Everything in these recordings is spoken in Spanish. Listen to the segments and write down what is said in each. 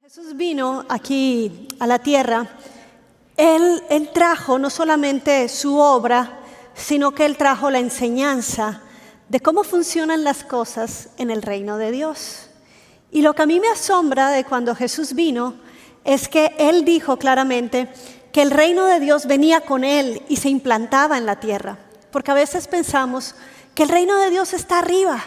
Jesús vino aquí a la tierra. Él trajo no solamente su obra, sino que Él trajo la enseñanza de cómo funcionan las cosas en el reino de Dios. Y lo que a mí me asombra de cuando Jesús vino es que Él dijo claramente que el reino de Dios venía con Él y se implantaba en la tierra. Porque a veces pensamos que el reino de Dios está arriba,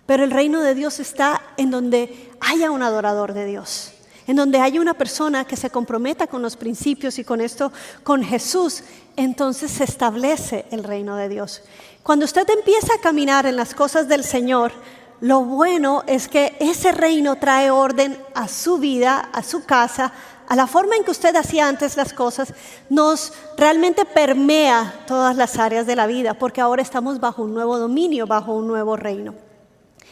pero el reino de Dios está en donde haya un adorador de Dios, en donde haya una persona que se comprometa con los principios y con esto, con Jesús, entonces se establece el reino de Dios. Cuando usted empieza a caminar en las cosas del Señor, lo bueno es que ese reino trae orden a su vida, a su casa, a la forma en que usted hacía antes las cosas, nos realmente permea todas las áreas de la vida, porque ahora estamos bajo un nuevo dominio, bajo un nuevo reino.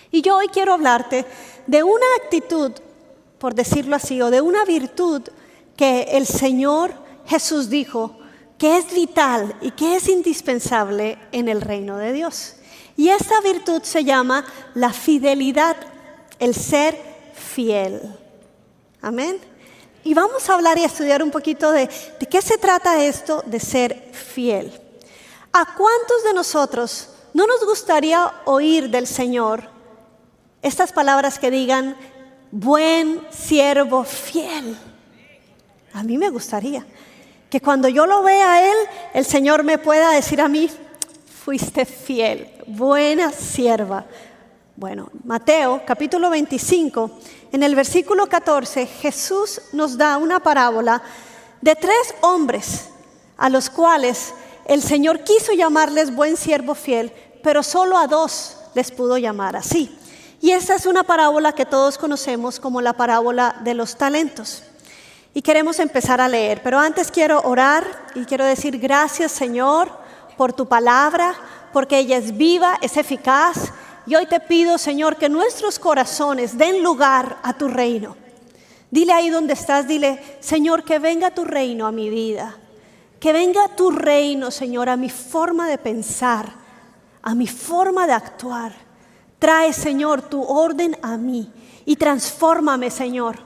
Y yo hoy quiero hablarte de una actitud, por decirlo así, o de una virtud que el Señor Jesús dijo que es vital y que es indispensable en el reino de Dios. Y esta virtud se llama la fidelidad, el ser fiel. Amén. Y vamos a hablar y a estudiar un poquito de qué se trata esto de ser fiel. ¿A cuántos de nosotros no nos gustaría oír del Señor estas palabras que digan, buen siervo fiel? A mí me gustaría que cuando yo lo vea a Él, el Señor me pueda decir a mí, fuiste fiel, buena sierva. Bueno, Mateo capítulo 25, en el versículo 14, Jesús nos da una parábola de 3 hombres a los cuales el Señor quiso llamarles buen siervo fiel, pero solo a 2 les pudo llamar así. Y esta es una parábola que todos conocemos como la parábola de los talentos. Y queremos empezar a leer, pero antes quiero orar y quiero decir gracias, Señor, por tu palabra, porque ella es viva, es eficaz. Y hoy te pido, Señor, que nuestros corazones den lugar a tu reino. Dile ahí donde estás, dile, Señor, que venga tu reino a mi vida. Que venga tu reino, Señor, a mi forma de pensar, a mi forma de actuar. Trae, Señor, tu orden a mí y transfórmame, Señor,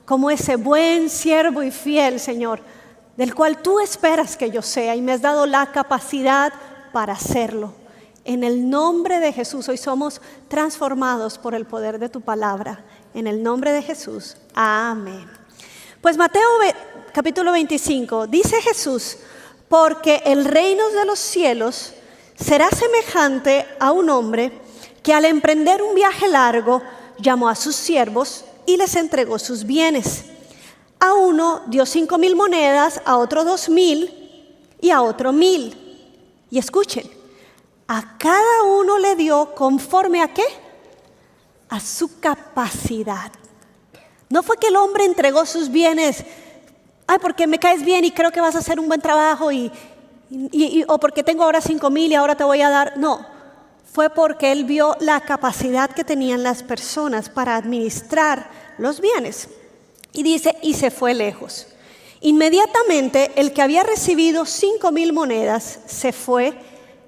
como ese buen siervo y fiel, Señor, del cual tú esperas que yo sea y me has dado la capacidad para hacerlo. En el nombre de Jesús, hoy somos transformados por el poder de tu palabra. En el nombre de Jesús, amén. Pues Mateo capítulo 25, dice Jesús, porque el reino de los cielos será semejante a un hombre que al emprender un viaje largo, llamó a sus siervos y les entregó sus bienes. A uno dio 5,000 monedas, a otro 2,000 y a otro 1,000. Y escuchen, a cada uno le dio conforme a ¿qué? A su capacidad. No fue que el hombre entregó sus bienes, porque me caes bien y creo que vas a hacer un buen trabajo o porque tengo ahora 5,000 y ahora te voy a dar. No, fue porque él vio la capacidad que tenían las personas para administrar los bienes. Y dice, y se fue lejos. Inmediatamente el que había recibido 5,000 monedas se fue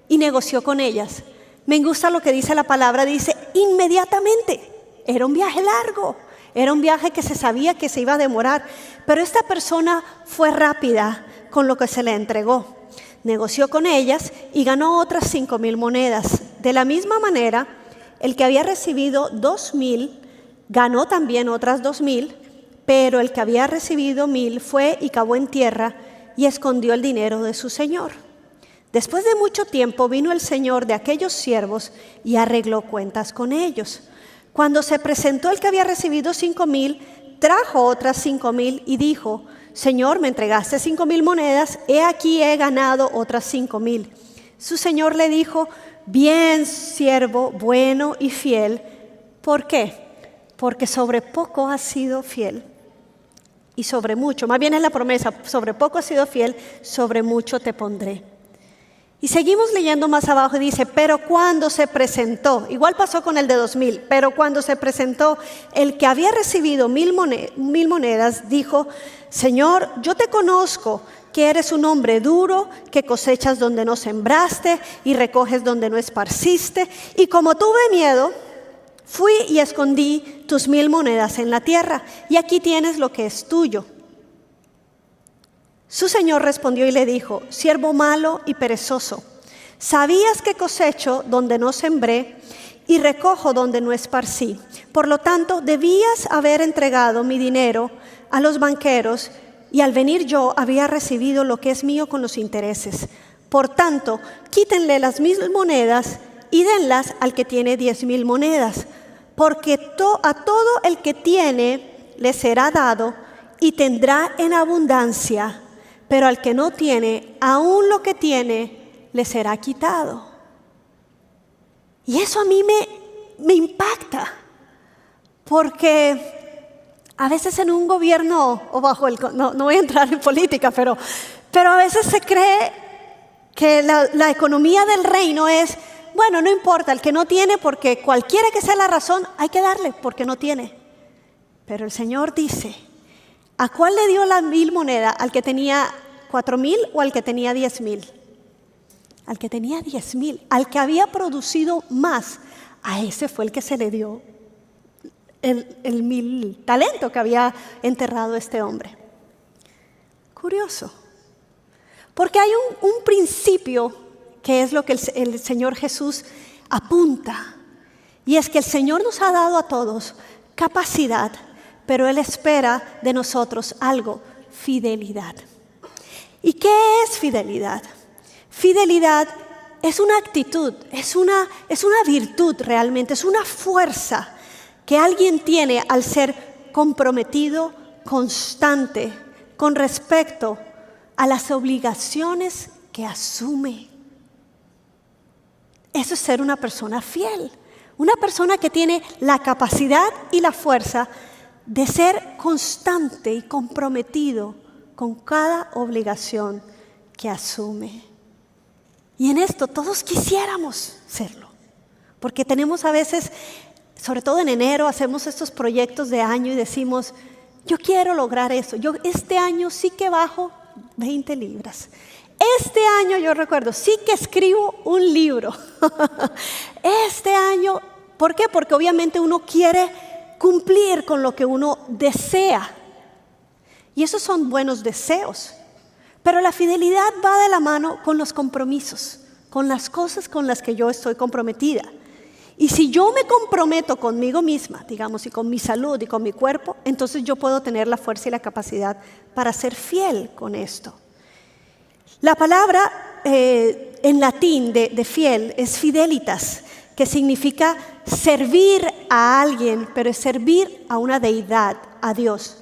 y negoció con ellas. Me gusta lo que dice la palabra, dice inmediatamente. Era un viaje largo, era un viaje que se sabía que se iba a demorar, pero esta persona fue rápida con lo que se le entregó. Negoció con ellas y ganó otras 5,000 monedas. De la misma manera, el que había recibido 2,000 ganó también otras 2,000, pero el que había recibido 1,000 fue y cavó en tierra y escondió el dinero de su señor. Después de mucho tiempo vino el señor de aquellos siervos y arregló cuentas con ellos. Cuando se presentó el que había recibido 5,000, trajo otras 5,000 y dijo, Señor, me entregaste 5,000 monedas, he aquí he ganado otras 5,000. Su señor le dijo, bien siervo, bueno y fiel. ¿Por qué? Porque sobre poco has sido fiel y sobre mucho, más bien es la promesa, sobre poco has sido fiel, sobre mucho te pondré. Y seguimos leyendo más abajo y dice, pero cuando se presentó, igual pasó con el de 2,000, pero cuando se presentó el que había recibido 1,000 monedas, dijo, Señor, yo te conozco, que eres un hombre duro, que cosechas donde no sembraste y recoges donde no esparciste. Y como tuve miedo, Fui y escondí tus 1000 monedas en la tierra, y aquí tienes lo que es tuyo. Su señor respondió y le dijo: siervo malo y perezoso, sabías que cosecho donde no sembré y recojo donde no esparcí. Por lo tanto, debías haber entregado mi dinero a los banqueros, y al venir yo había recibido lo que es mío con los intereses. Por tanto, quítenle las 1000 monedas y denlas al que tiene 10,000 monedas, porque a todo el que tiene le será dado y tendrá en abundancia, pero al que no tiene, aún lo que tiene le será quitado. Y eso a mí me impacta, porque a veces en un gobierno, o no voy a entrar en política, pero a veces se cree que la economía del reino es, bueno, no importa, el que no tiene, porque cualquiera que sea la razón, hay que darle porque no tiene. Pero el Señor dice, ¿a cuál le dio las 1000 monedas? ¿Al que tenía 4,000 o al que tenía 10,000? Al que tenía 10,000, al que había producido más, a ese fue el que se le dio el 1000 talento que había enterrado este hombre. Curioso, porque hay un principio que es lo que el Señor Jesús apunta, y es que el Señor nos ha dado a todos capacidad, pero Él espera de nosotros algo: fidelidad. ¿Y qué es fidelidad? Fidelidad es una actitud, es una virtud realmente, es una fuerza que alguien tiene al ser comprometido, constante, con respecto a las obligaciones que asume. Eso es ser una persona fiel, una persona que tiene la capacidad y la fuerza de ser constante y comprometido con cada obligación que asume. Y en esto todos quisiéramos serlo, porque tenemos a veces, sobre todo en enero, hacemos estos proyectos de año y decimos, yo quiero lograr eso, yo este año sí que bajo 20 libras. Este año yo recuerdo, sí que escribo un libro. Este año, ¿por qué? Porque obviamente uno quiere cumplir con lo que uno desea. Y esos son buenos deseos. Pero la fidelidad va de la mano con los compromisos, con las cosas con las que yo estoy comprometida. Y si yo me comprometo conmigo misma, digamos, y con mi salud y con mi cuerpo, entonces yo puedo tener la fuerza y la capacidad para ser fiel con esto. La palabra en latín de fiel es fidelitas, que significa servir a alguien, pero es servir a una deidad, a Dios.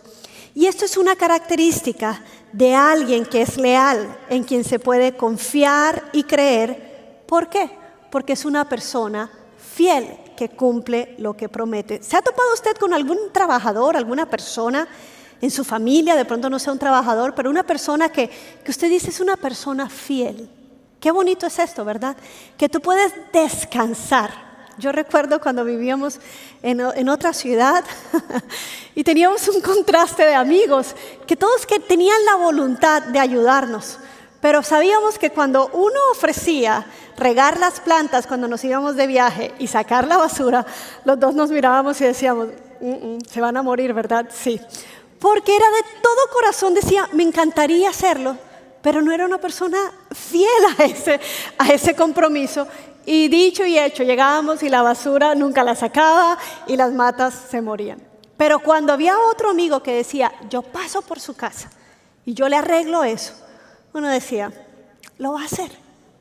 Y esto es una característica de alguien que es leal, en quien se puede confiar y creer. ¿Por qué? Porque es una persona fiel que cumple lo que promete. ¿Se ha topado usted con algún trabajador, alguna persona en su familia, de pronto no sea un trabajador, pero una persona que usted dice es una persona fiel? Qué bonito es esto, ¿verdad? Que tú puedes descansar. Yo recuerdo cuando vivíamos en otra ciudad y teníamos un contraste de amigos, que todos que tenían la voluntad de ayudarnos, pero sabíamos que cuando uno ofrecía regar las plantas cuando nos íbamos de viaje y sacar la basura, los dos nos mirábamos y decíamos, se van a morir, ¿verdad? Sí. Porque era de todo corazón, decía, me encantaría hacerlo, pero no era una persona fiel a ese compromiso. Y dicho y hecho, llegábamos y la basura nunca la sacaba y las matas se morían. Pero cuando había otro amigo que decía, yo paso por su casa y yo le arreglo eso, uno decía, lo va a hacer,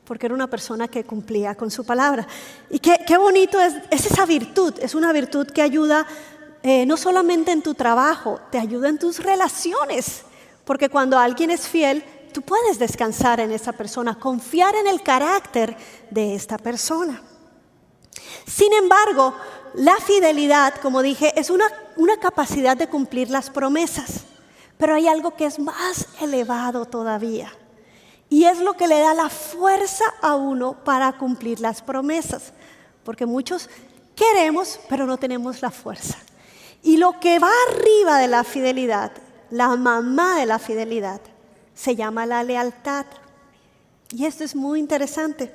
porque era una persona que cumplía con su palabra. Y qué bonito es esa virtud, es una virtud que ayuda no solamente en tu trabajo, te ayuda en tus relaciones, porque cuando alguien es fiel, tú puedes descansar en esa persona, confiar en el carácter de esta persona. Sin embargo, la fidelidad, como dije, es una capacidad de cumplir las promesas. Pero hay algo que es más elevado todavía. Y es lo que le da la fuerza a uno para cumplir las promesas. Porque muchos queremos, pero no tenemos la fuerza. Y lo que va arriba de la fidelidad, la mamá de la fidelidad, se llama la lealtad. Y esto es muy interesante,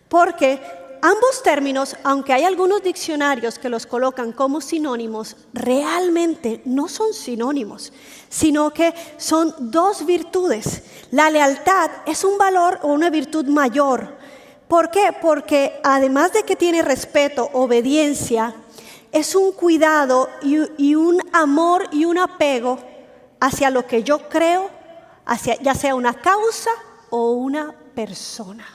porque ambos términos, aunque hay algunos diccionarios que los colocan como sinónimos, realmente no son sinónimos, sino que son dos virtudes. La lealtad es un valor o una virtud mayor. ¿Por qué? Porque además de que tiene respeto, obediencia, es un cuidado y un amor y un apego hacia lo que yo creo, hacia ya sea una causa o una persona.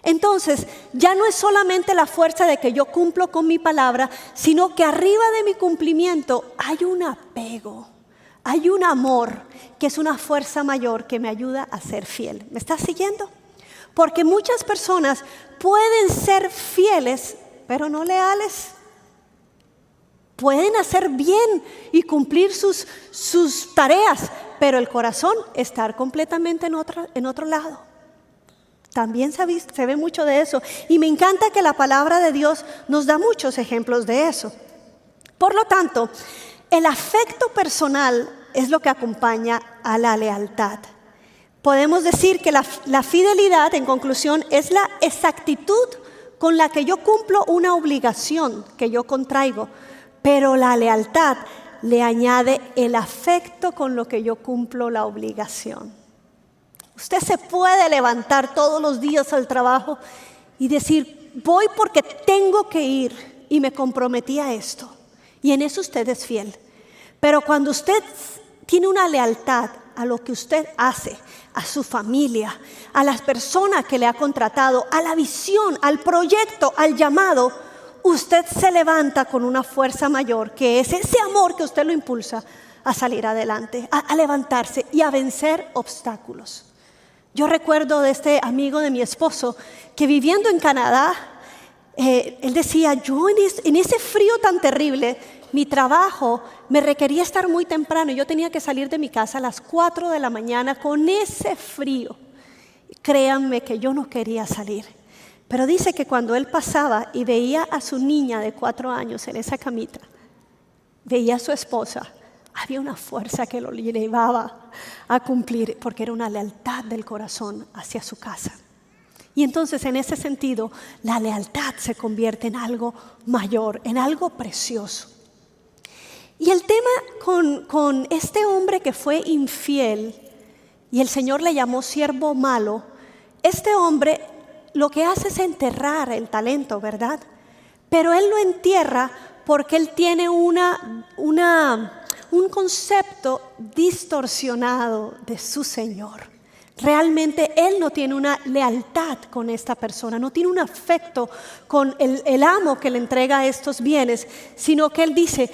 Entonces, ya no es solamente la fuerza de que yo cumplo con mi palabra, sino que arriba de mi cumplimiento hay un apego, hay un amor, que es una fuerza mayor que me ayuda a ser fiel. ¿Me estás siguiendo? Porque muchas personas pueden ser fieles, pero no leales. Pueden hacer bien y cumplir sus tareas, pero el corazón estar completamente en otro lado. También se ve mucho de eso. Y me encanta que la palabra de Dios nos da muchos ejemplos de eso. Por lo tanto, el afecto personal es lo que acompaña a la lealtad. Podemos decir que la fidelidad, en conclusión, es la exactitud con la que yo cumplo una obligación que yo contraigo. Pero la lealtad le añade el afecto con lo que yo cumplo la obligación. Usted se puede levantar todos los días al trabajo y decir, voy porque tengo que ir y me comprometí a esto. Y en eso usted es fiel. Pero cuando usted tiene una lealtad a lo que usted hace, a su familia, a las personas que le ha contratado, a la visión, al proyecto, al llamado, usted se levanta con una fuerza mayor, que es ese amor que usted lo impulsa a salir adelante, a levantarse y a vencer obstáculos. Yo recuerdo de este amigo de mi esposo que viviendo en Canadá, él decía, yo en ese frío tan terrible, mi trabajo me requería estar muy temprano y yo tenía que salir de mi casa a las 4 de la mañana con ese frío. Créanme que yo no quería salir. Pero dice que cuando él pasaba y veía a su niña de 4 años en esa camita, veía a su esposa, había una fuerza que lo llevaba a cumplir, porque era una lealtad del corazón hacia su casa. Y entonces en ese sentido, la lealtad se convierte en algo mayor, en algo precioso. Y el tema con este hombre que fue infiel, y el Señor le llamó siervo malo, este hombre lo que hace es enterrar el talento, ¿verdad? Pero él lo entierra porque él tiene un concepto distorsionado de su Señor. Realmente él no tiene una lealtad con esta persona, no tiene un afecto con el amo que le entrega estos bienes, sino que él dice,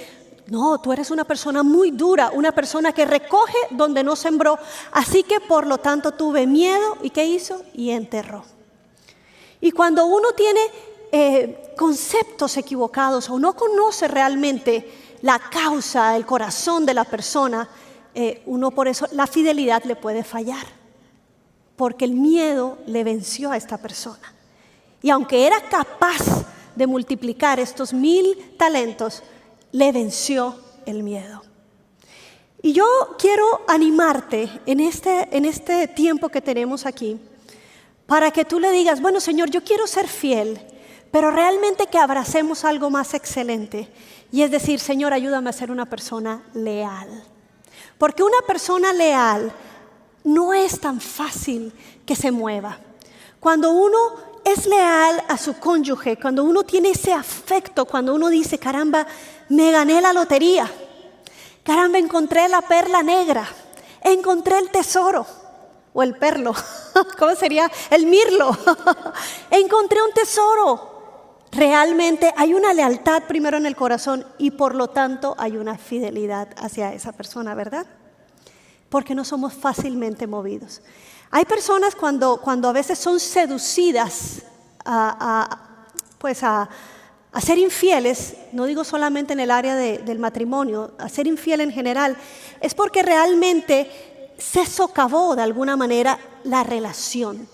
no, tú eres una persona muy dura, una persona que recoge donde no sembró, así que por lo tanto tuve miedo, ¿y qué hizo? Y enterró. Y cuando uno tiene conceptos equivocados o no conoce realmente la causa, el corazón de la persona, uno por eso la fidelidad le puede fallar, porque el miedo le venció a esta persona. Y aunque era capaz de multiplicar estos 1000 talentos, le venció el miedo. Y yo quiero animarte en este tiempo que tenemos aquí, para que tú le digas, bueno Señor, yo quiero ser fiel, pero realmente que abracemos algo más excelente. Y es decir, Señor, ayúdame a ser una persona leal. Porque una persona leal no es tan fácil que se mueva. Cuando uno es leal a su cónyuge, cuando uno tiene ese afecto, cuando uno dice, caramba, me gané la lotería, caramba, encontré la perla negra, encontré el tesoro, o el perlo, ¿cómo sería? El mirlo, encontré un tesoro. Realmente hay una lealtad primero en el corazón y por lo tanto hay una fidelidad hacia esa persona, ¿verdad? Porque no somos fácilmente movidos. Hay personas cuando a veces son seducidas a ser infieles, no digo solamente en el área del matrimonio, a ser infiel en general, es porque realmente se socavó de alguna manera la relación.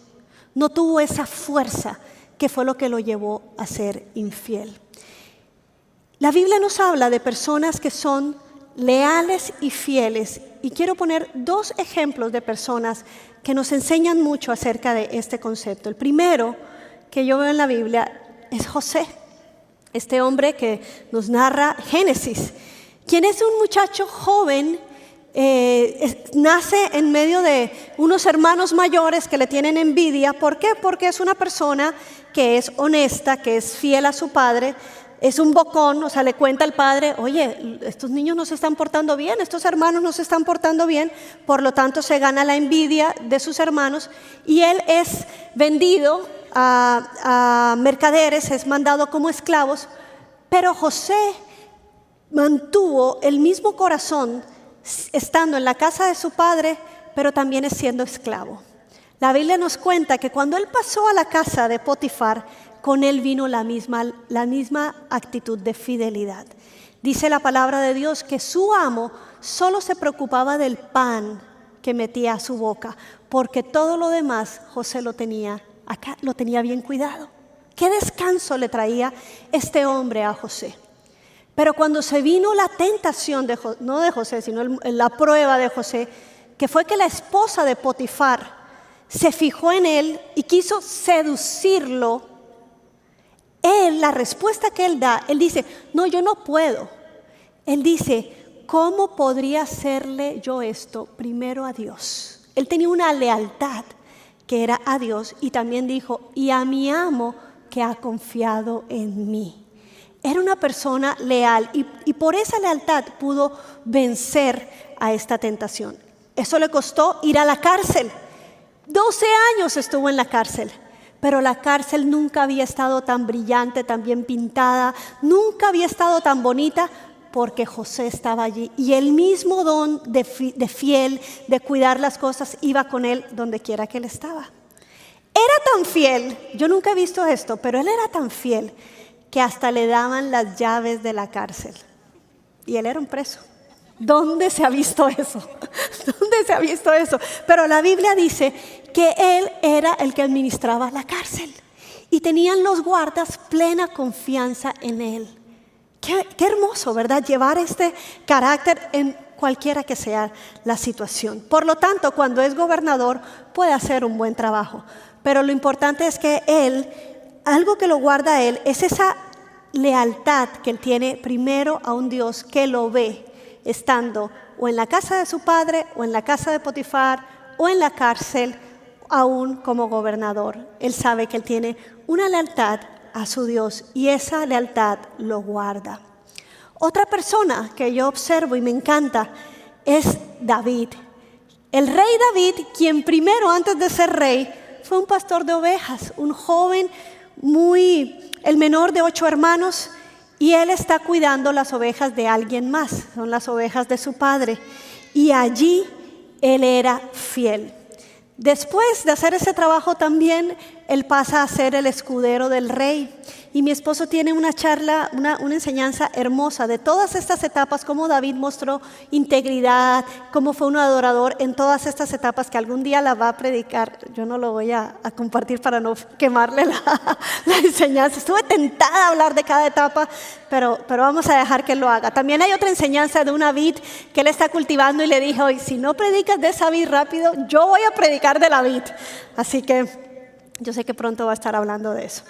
No tuvo esa fuerza que fue lo que lo llevó a ser infiel. La Biblia nos habla de personas que son leales y fieles, y quiero poner 2 ejemplos de personas que nos enseñan mucho acerca de este concepto. El primero que yo veo en la Biblia es José, este hombre que nos narra Génesis, quien es un muchacho joven. Nace en medio de unos hermanos mayores que le tienen envidia. ¿Por qué? Porque es una persona que es honesta, que es fiel a su padre. Es un bocón, o sea, le cuenta al padre: oye, estos niños no se están portando bien, estos hermanos no se están portando bien. Por lo tanto, se gana la envidia de sus hermanos y él es vendido a mercaderes, es mandado como esclavos. Pero José mantuvo el mismo corazón estando en la casa de su padre, pero también siendo esclavo. La Biblia nos cuenta que cuando él pasó a la casa de Potifar, con él vino la misma actitud de fidelidad. Dice la palabra de Dios que su amo solo se preocupaba del pan que metía a su boca, porque todo lo demás José lo tenía acá, lo tenía bien cuidado. Qué descanso le traía este hombre a José. Pero cuando se vino la tentación, no de José, sino la prueba de José, que fue que la esposa de Potifar se fijó en él y quiso seducirlo, la respuesta que él da, él dice: no, yo no puedo. Él dice: ¿cómo podría hacerle yo esto primero a Dios? Él tenía una lealtad que era a Dios, y también dijo: y a mi amo que ha confiado en mí. Era una persona leal y por esa lealtad pudo vencer a esta tentación. Eso le costó ir a la cárcel. 12 años estuvo en la cárcel, pero la cárcel nunca había estado tan brillante, tan bien pintada, nunca había estado tan bonita, porque José estaba allí. Y el mismo don de fiel, de cuidar las cosas, iba con él donde quiera que él estaba. Era tan fiel, yo nunca he visto esto, pero él era tan fiel que hasta le daban las llaves de la cárcel. Y él era un preso. ¿Dónde se ha visto eso? ¿Dónde se ha visto eso? Pero la Biblia dice que él era el que administraba la cárcel. Y tenían los guardas plena confianza en él. Qué hermoso, ¿verdad? Llevar este carácter en cualquiera que sea la situación. Por lo tanto, cuando es gobernador, puede hacer un buen trabajo. Pero lo importante es que él, algo que lo guarda a él, es esa lealtad que él tiene primero a un Dios que lo ve, estando o en la casa de su padre, o en la casa de Potifar, o en la cárcel, aún como gobernador. Él sabe que él tiene una lealtad a su Dios y esa lealtad lo guarda. Otra persona que yo observo y me encanta es David. El rey David, quien primero, antes de ser rey, fue un pastor de ovejas, un joven el menor de 8 hermanos, y él está cuidando las ovejas de alguien más, son las ovejas de su padre, y allí él era fiel. Después de hacer ese trabajo también, él pasa a ser el escudero del rey. Y mi esposo tiene una charla, una enseñanza hermosa de todas estas etapas, cómo David mostró integridad, cómo fue un adorador en todas estas etapas, que algún día la va a predicar. Yo no lo voy a compartir para no quemarle la enseñanza. Estuve tentada a hablar de cada etapa, pero vamos a dejar que lo haga. También hay otra enseñanza de una vid que él está cultivando y le dijo: hoy, si no predicas de esa vid rápido, yo voy a predicar de la vid. Así que yo sé que pronto va a estar hablando de eso.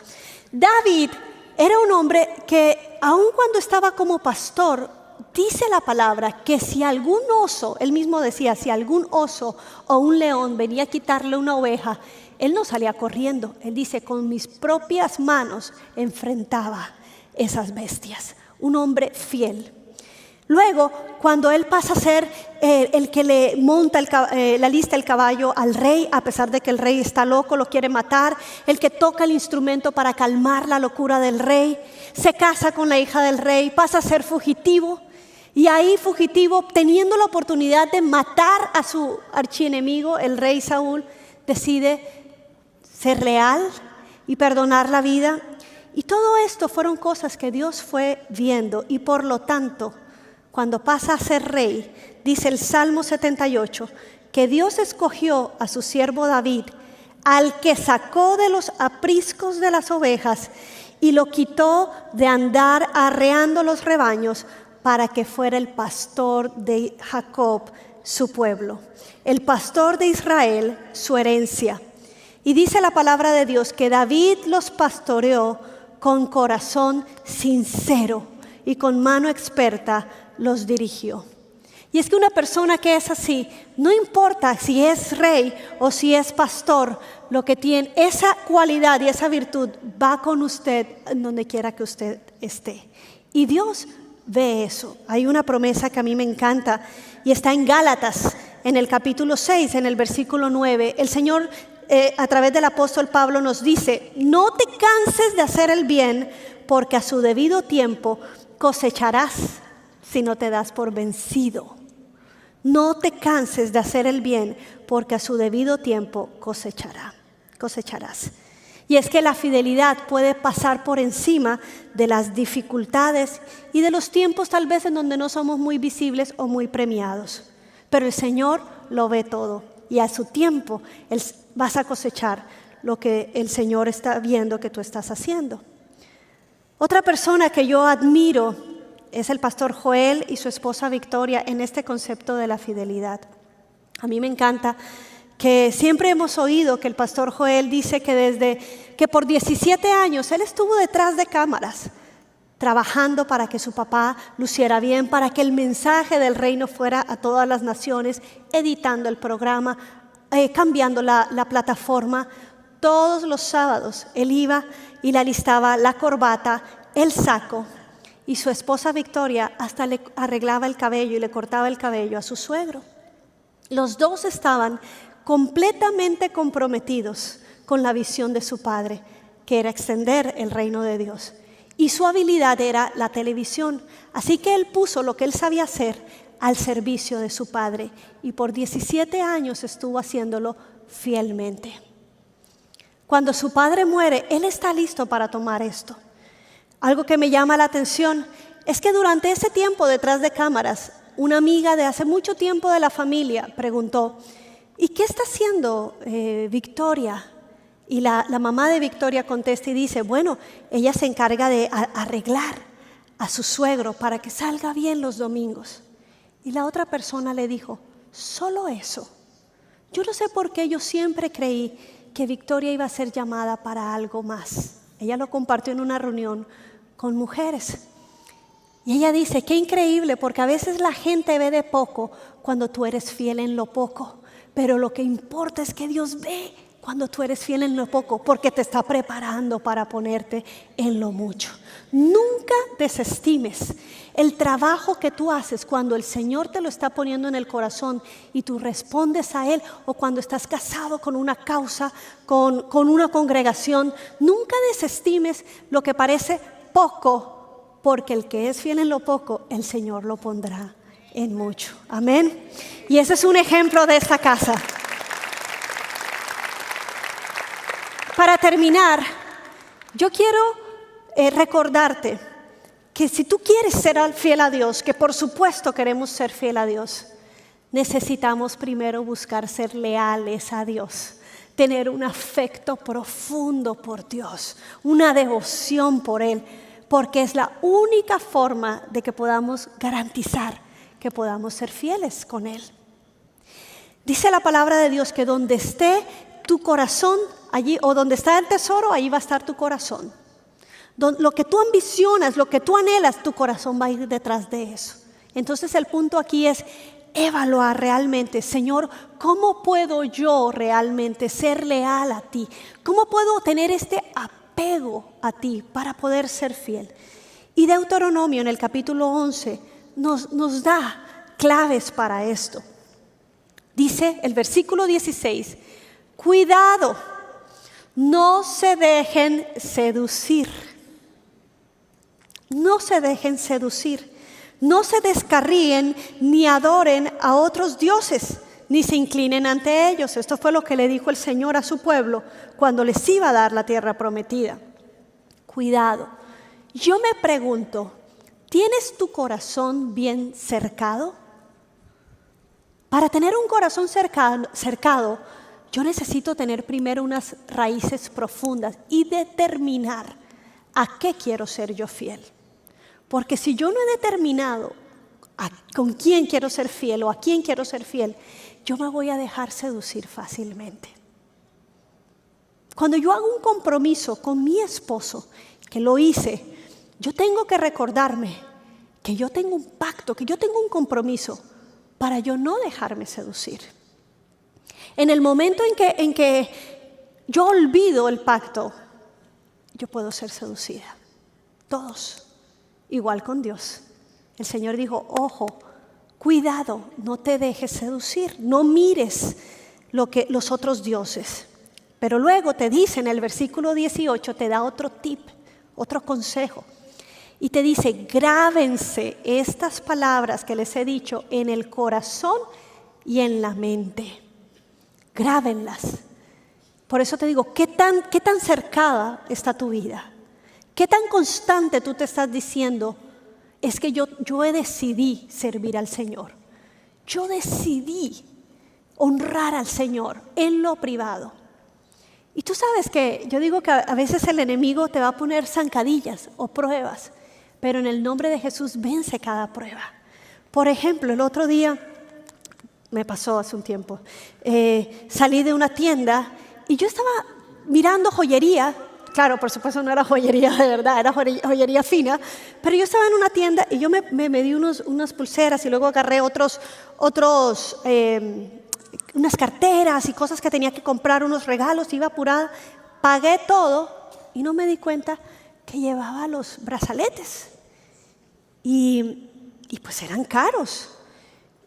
David era un hombre que, aun cuando estaba como pastor, dice la palabra que si algún oso, él mismo decía, si algún oso o un león venía a quitarle una oveja, él no salía corriendo. Él dice: con mis propias manos enfrentaba esas bestias. Un hombre fiel. Luego, cuando él pasa a ser el que le monta la lista el caballo al rey, a pesar de que el rey está loco, lo quiere matar, el que toca el instrumento para calmar la locura del rey, se casa con la hija del rey, pasa a ser fugitivo, y ahí fugitivo, teniendo la oportunidad de matar a su archienemigo, el rey Saúl, decide ser leal y perdonar la vida. Y todo esto fueron cosas que Dios fue viendo, y por lo tanto, cuando pasa a ser rey, dice el Salmo 78, que Dios escogió a su siervo David, al que sacó de los apriscos de las ovejas y lo quitó de andar arreando los rebaños, para que fuera el pastor de Jacob, su pueblo, el pastor de Israel, su herencia. Y dice la palabra de Dios que David los pastoreó con corazón sincero y con mano experta los dirigió. Y es que una persona que es así, no importa si es rey o si es pastor, lo que tiene, esa cualidad y esa virtud va con usted en donde quiera que usted esté. Y Dios ve eso. Hay una promesa que a mí me encanta y está en Gálatas, en el capítulo 6, en el versículo 9. El Señor, a través del apóstol Pablo, nos dice: no te canses de hacer el bien, porque a su debido tiempo cosecharás si no te das por vencido. No te canses de hacer el bien, porque a su debido tiempo cosecharás. Y es que la fidelidad puede pasar por encima de las dificultades y de los tiempos tal vez en donde no somos muy visibles o muy premiados. Pero el Señor lo ve todo y a su tiempo vas a cosechar lo que el Señor está viendo que tú estás haciendo. Otra persona que yo admiro es el pastor Joel y su esposa Victoria en este concepto de la fidelidad. A mí me encanta que siempre hemos oído que el pastor Joel dice que por 17 años él estuvo detrás de cámaras, trabajando para que su papá luciera bien, para que el mensaje del reino fuera a todas las naciones, editando el programa, cambiando la plataforma. Todos los sábados él iba y le alistaba la corbata, el saco, y su esposa Victoria hasta le arreglaba el cabello y le cortaba el cabello a su suegro. Los dos estaban completamente comprometidos con la visión de su padre, que era extender el reino de Dios. Y su habilidad era la televisión. Así que él puso lo que él sabía hacer al servicio de su padre. Y por 17 años estuvo haciéndolo fielmente. Cuando su padre muere, él está listo para tomar esto. Algo que me llama la atención es que durante ese tiempo detrás de cámaras, una amiga de hace mucho tiempo de la familia preguntó: ¿y qué está haciendo Victoria? Y la mamá de Victoria contesta y dice: bueno, ella se encarga de arreglar a su suegro para que salga bien los domingos. Y la otra persona le dijo: solo eso. Yo no sé por qué yo siempre creí que Victoria iba a ser llamada para algo más. Ella lo compartió en una reunión con mujeres. Y ella dice: qué increíble, porque a veces la gente ve de poco cuando tú eres fiel en lo poco. Pero lo que importa es que Dios ve cuando tú eres fiel en lo poco, porque te está preparando para ponerte en lo mucho. Nunca desestimes el trabajo que tú haces cuando el Señor te lo está poniendo en el corazón y tú respondes a Él, o cuando estás casado con una causa, con una congregación. Nunca desestimes lo que parece poco, porque el que es fiel en lo poco, el Señor lo pondrá en mucho. Amén. Y ese es un ejemplo de esta casa. Para terminar, yo quiero recordarte que si tú quieres ser fiel a Dios, que por supuesto queremos ser fiel a Dios, necesitamos primero buscar ser leales a Dios, tener un afecto profundo por Dios, una devoción por Él, porque es la única forma de que podamos garantizar que podamos ser fieles con Él. Dice la palabra de Dios que donde esté tu corazón, allí, o donde está el tesoro, ahí va a estar tu corazón. Lo que tú ambicionas, lo que tú anhelas, tu corazón va a ir detrás de eso. Entonces el punto aquí es evaluar realmente: Señor, ¿cómo puedo yo realmente ser leal a ti? ¿Cómo puedo tener este apego a ti para poder ser fiel? Y Deuteronomio en el capítulo 11 nos da claves para esto. Dice el versículo 16: cuidado, no se dejen seducir. No se dejen seducir. No se descarríen ni adoren a otros dioses, ni se inclinen ante ellos. Esto fue lo que le dijo el Señor a su pueblo cuando les iba a dar la tierra prometida. Cuidado. Yo me pregunto, ¿tienes tu corazón bien cercado? Para tener un corazón cercado, yo necesito tener primero unas raíces profundas y determinar a qué quiero ser yo fiel. Porque si yo no he determinado con quién quiero ser fiel o a quién quiero ser fiel, yo me voy a dejar seducir fácilmente. Cuando yo hago un compromiso con mi esposo, que lo hice, yo tengo que recordarme que yo tengo un pacto, que yo tengo un compromiso para yo no dejarme seducir. En el momento en que yo olvido el pacto, yo puedo ser seducida. Todos, igual con Dios. El Señor dijo, ojo, cuidado, no te dejes seducir, no mires los otros dioses. Pero luego te dice en el versículo 18, te da otro tip, otro consejo. Y te dice, grábense estas palabras que les he dicho en el corazón y en la mente. Grábenlas. Por eso te digo, ¿qué tan cercada está tu vida? ¿Qué tan constante tú te estás diciendo? Es que yo decidí servir al Señor. Yo decidí honrar al Señor en lo privado. Y tú sabes que yo digo que a veces el enemigo te va a poner zancadillas o pruebas, pero en el nombre de Jesús vence cada prueba. Por ejemplo, el otro día, me pasó hace un tiempo, salí de una tienda y yo estaba mirando joyería. Claro, por supuesto no era joyería de verdad, era joyería fina, pero yo estaba en una tienda y yo me di unas pulseras y luego agarré unas carteras y cosas que tenía que comprar, unos regalos, iba apurada, pagué todo y no me di cuenta que llevaba los brazaletes y pues eran caros.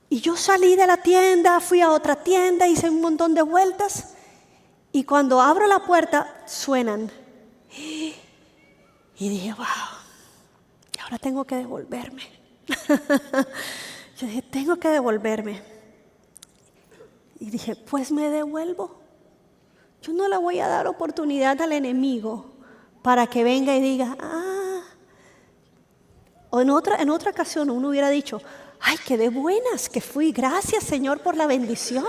Y yo salí de la tienda, fui a otra tienda, hice un montón de vueltas y cuando abro la puerta suenan. Y dije, wow, y ahora tengo que devolverme. Yo dije, tengo que devolverme. Y dije, pues me devuelvo. Yo no le voy a dar oportunidad al enemigo para que venga y diga, O en otra ocasión uno hubiera dicho, ay, qué de buenas que fui, gracias Señor por la bendición.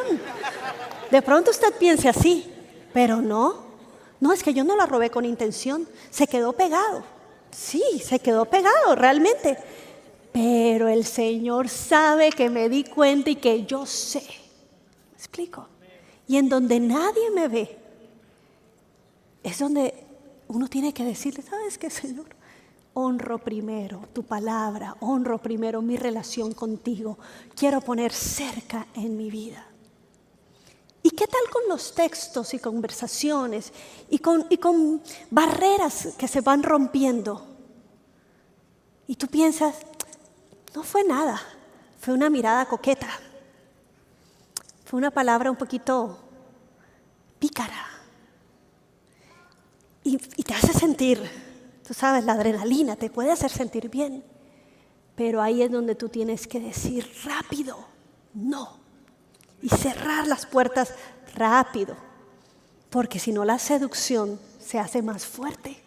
De pronto usted piense así, pero no, es que yo no la robé con intención, se quedó pegado. Sí, se quedó pegado realmente. Pero el Señor sabe que me di cuenta y que yo sé. ¿Me explico? Y en donde nadie me ve, es donde uno tiene que decirle, ¿sabes qué, Señor? Honro primero tu palabra, honro primero mi relación contigo. Quiero poner cerca en mi vida. ¿Y qué tal con los textos y conversaciones y con barreras que se van rompiendo? Y tú piensas, no fue nada, fue una mirada coqueta, fue una palabra un poquito pícara. Y te hace sentir, tú sabes, la adrenalina te puede hacer sentir bien. Pero ahí es donde tú tienes que decir rápido, no. Y cerrar las puertas rápido. Porque si no la seducción se hace más fuerte,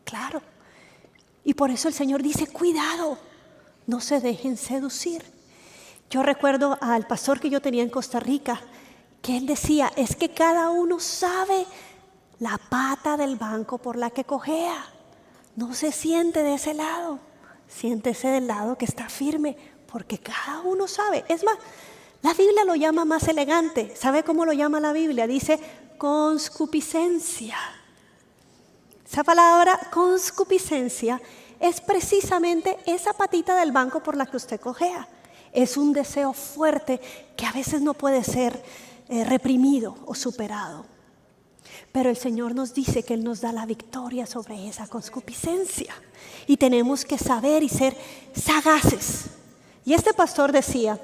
claro. Y por eso el Señor dice, cuidado, no se dejen seducir. Yo recuerdo al pastor que yo tenía en Costa Rica, que él decía, es que cada uno sabe la pata del banco por la que cojea. No se siente de ese lado, siéntese del lado que está firme, porque cada uno sabe. Es más, la Biblia lo llama más elegante. ¿Sabe cómo lo llama la Biblia? Dice conscupiscencia. Esa palabra conscupiscencia es precisamente esa patita del banco por la que usted cojea. Es un deseo fuerte que a veces no puede ser reprimido o superado. Pero el Señor nos dice que Él nos da la victoria sobre esa concupiscencia. Y tenemos que saber y ser sagaces. Y este pastor decía,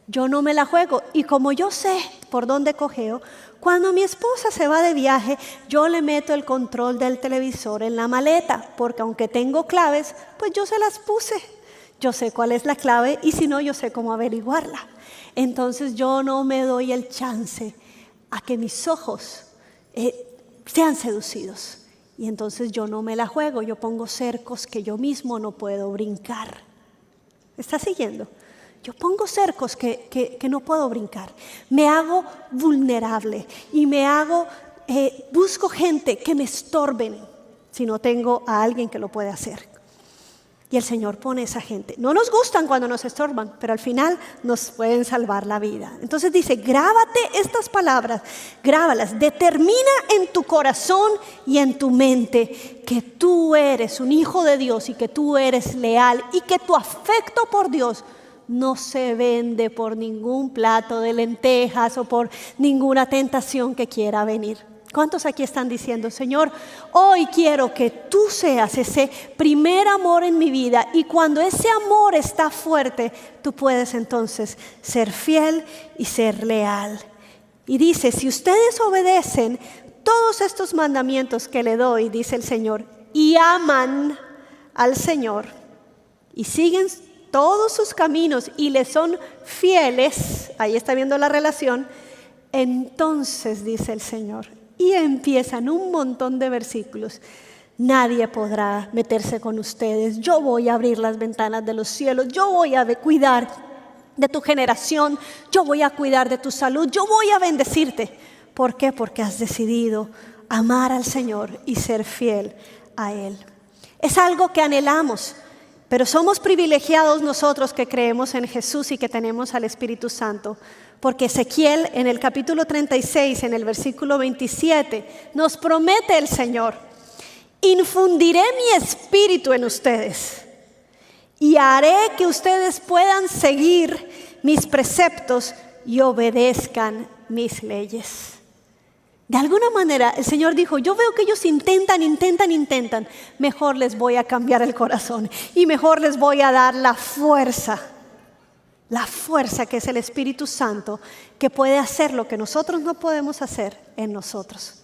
yo no me la juego. Y como yo sé por dónde cojeo, cuando mi esposa se va de viaje, yo le meto el control del televisor en la maleta. Porque aunque tengo claves, pues yo se las puse. Yo sé cuál es la clave y si no, yo sé cómo averiguarla. Entonces yo no me doy el chance a que mis ojos sean seducidos. Y entonces yo no me la juego, yo pongo cercos que yo mismo no puedo brincar. ¿Me está siguiendo? Yo pongo cercos que no puedo brincar. Me hago vulnerable y busco gente que me estorben si no tengo a alguien que lo puede hacer. Y el Señor pone esa gente. No nos gustan cuando nos estorban, pero al final nos pueden salvar la vida. Entonces dice, grábate estas palabras, grábalas, determina en tu corazón y en tu mente que tú eres un hijo de Dios y que tú eres leal y que tu afecto por Dios no se vende por ningún plato de lentejas o por ninguna tentación que quiera venir. ¿Cuántos aquí están diciendo, Señor, hoy quiero que tú seas ese primer amor en mi vida? Y cuando ese amor está fuerte, tú puedes entonces ser fiel y ser leal. Y dice, si ustedes obedecen todos estos mandamientos que le doy, dice el Señor, y aman al Señor, y siguen todos sus caminos y le son fieles, ahí está viendo la relación, entonces dice el Señor, y empiezan un montón de versículos. Nadie podrá meterse con ustedes. Yo voy a abrir las ventanas de los cielos. Yo voy a cuidar de tu generación. Yo voy a cuidar de tu salud. Yo voy a bendecirte. ¿Por qué? Porque has decidido amar al Señor y ser fiel a Él. Es algo que anhelamos, pero somos privilegiados nosotros que creemos en Jesús y que tenemos al Espíritu Santo. Porque Ezequiel en el capítulo 36, en el versículo 27, nos promete el Señor, infundiré mi espíritu en ustedes y haré que ustedes puedan seguir mis preceptos y obedezcan mis leyes. De alguna manera el Señor dijo, yo veo que ellos intentan, mejor les voy a cambiar el corazón y mejor les voy a dar la fuerza que es el Espíritu Santo, que puede hacer lo que nosotros no podemos hacer en nosotros.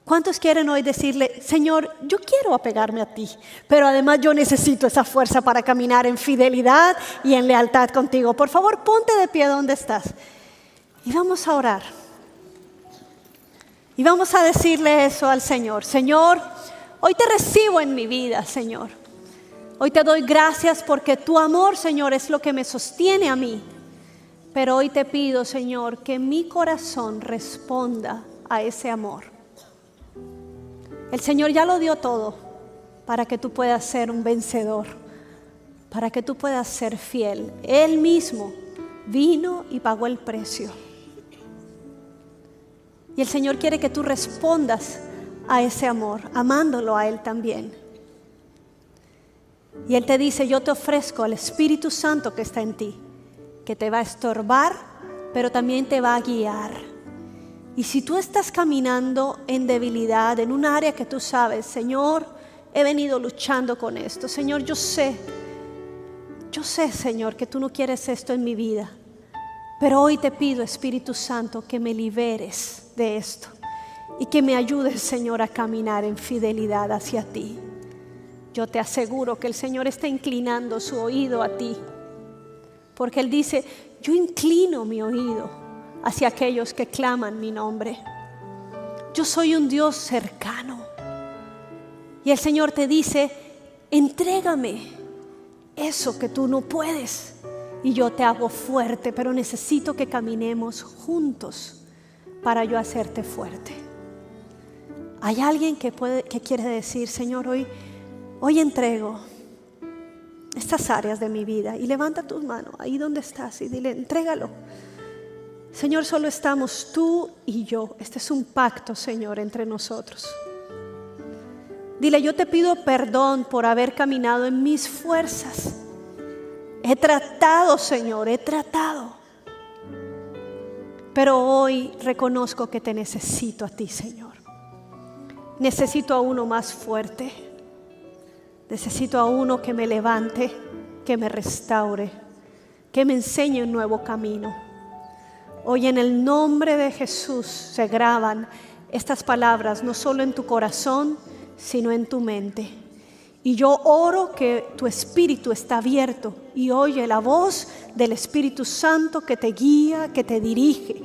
¿Cuántos quieren hoy decirle, Señor, yo quiero apegarme a ti, pero además yo necesito esa fuerza para caminar en fidelidad y en lealtad contigo? Por favor, ponte de pie donde estás y vamos a orar. Y vamos a decirle eso al Señor. Señor, hoy te recibo en mi vida, Señor. Hoy te doy gracias porque tu amor, Señor, es lo que me sostiene a mí. Pero hoy te pido, Señor, que mi corazón responda a ese amor. El Señor ya lo dio todo para que tú puedas ser un vencedor, para que tú puedas ser fiel. Él mismo vino y pagó el precio. Y el Señor quiere que tú respondas a ese amor, amándolo a Él también. Y Él te dice, yo te ofrezco al Espíritu Santo que está en ti, que te va a estorbar, pero también te va a guiar. Y si tú estás caminando en debilidad, en un área que tú sabes, Señor, he venido luchando con esto. Señor, yo sé, Señor, que tú no quieres esto en mi vida. Pero hoy te pido, Espíritu Santo, que me liberes de esto y que me ayudes, Señor, a caminar en fidelidad hacia ti. Yo te aseguro que el Señor está inclinando su oído a ti, porque Él dice, yo inclino mi oído hacia aquellos que claman mi nombre. Yo soy un Dios cercano. Y el Señor te dice, entrégame eso que tú no puedes y yo te hago fuerte, pero necesito que caminemos juntos para yo hacerte fuerte. ¿Hay alguien que quiere decir, Señor, hoy entrego estas áreas de mi vida? Y levanta tus manos ahí donde estás y dile, entrégalo. Señor, solo estamos tú y yo. Este es un pacto, Señor, entre nosotros. Dile, yo te pido perdón por haber caminado en mis fuerzas. He tratado, Señor, he tratado. Pero hoy reconozco que te necesito a ti, Señor. Necesito a uno más fuerte. Necesito a uno que me levante, que me restaure, que me enseñe un nuevo camino. Hoy en el nombre de Jesús se graban estas palabras, no solo en tu corazón, sino en tu mente. Y yo oro que tu espíritu está abierto y oye la voz del Espíritu Santo que te guía, que te dirige.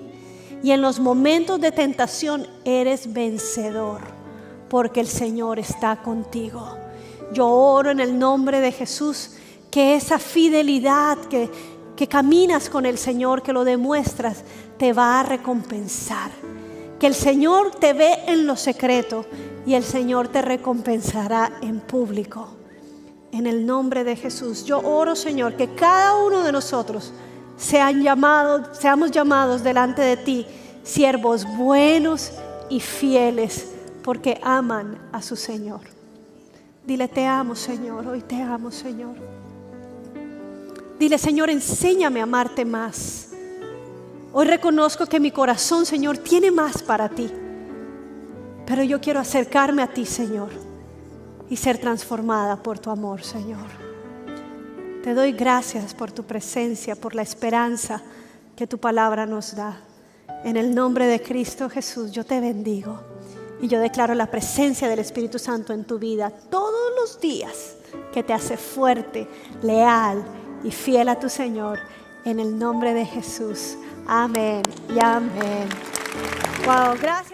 Y en los momentos de tentación eres vencedor, porque el Señor está contigo. Yo oro en el nombre de Jesús que esa fidelidad que caminas con el Señor, que lo demuestras, te va a recompensar. Que el Señor te ve en lo secreto y el Señor te recompensará en público. en el nombre de Jesús. Yo oro, Señor, que cada uno de nosotros seamos llamados delante de ti, siervos buenos y fieles, porque aman a su Señor. Dile, te amo, Señor, hoy te amo, Señor. Dile, Señor, enséñame a amarte más. Hoy reconozco que mi corazón, Señor, tiene más para ti, pero yo quiero acercarme a ti, Señor, y ser transformada por tu amor, Señor. Te doy gracias por tu presencia, por la esperanza que tu palabra nos da. En el nombre de Cristo Jesús, yo te bendigo y yo declaro la presencia del Espíritu Santo en tu vida todos los días, que te hace fuerte, leal y fiel a tu Señor. En el nombre de Jesús. Amén y amén. Wow, gracias.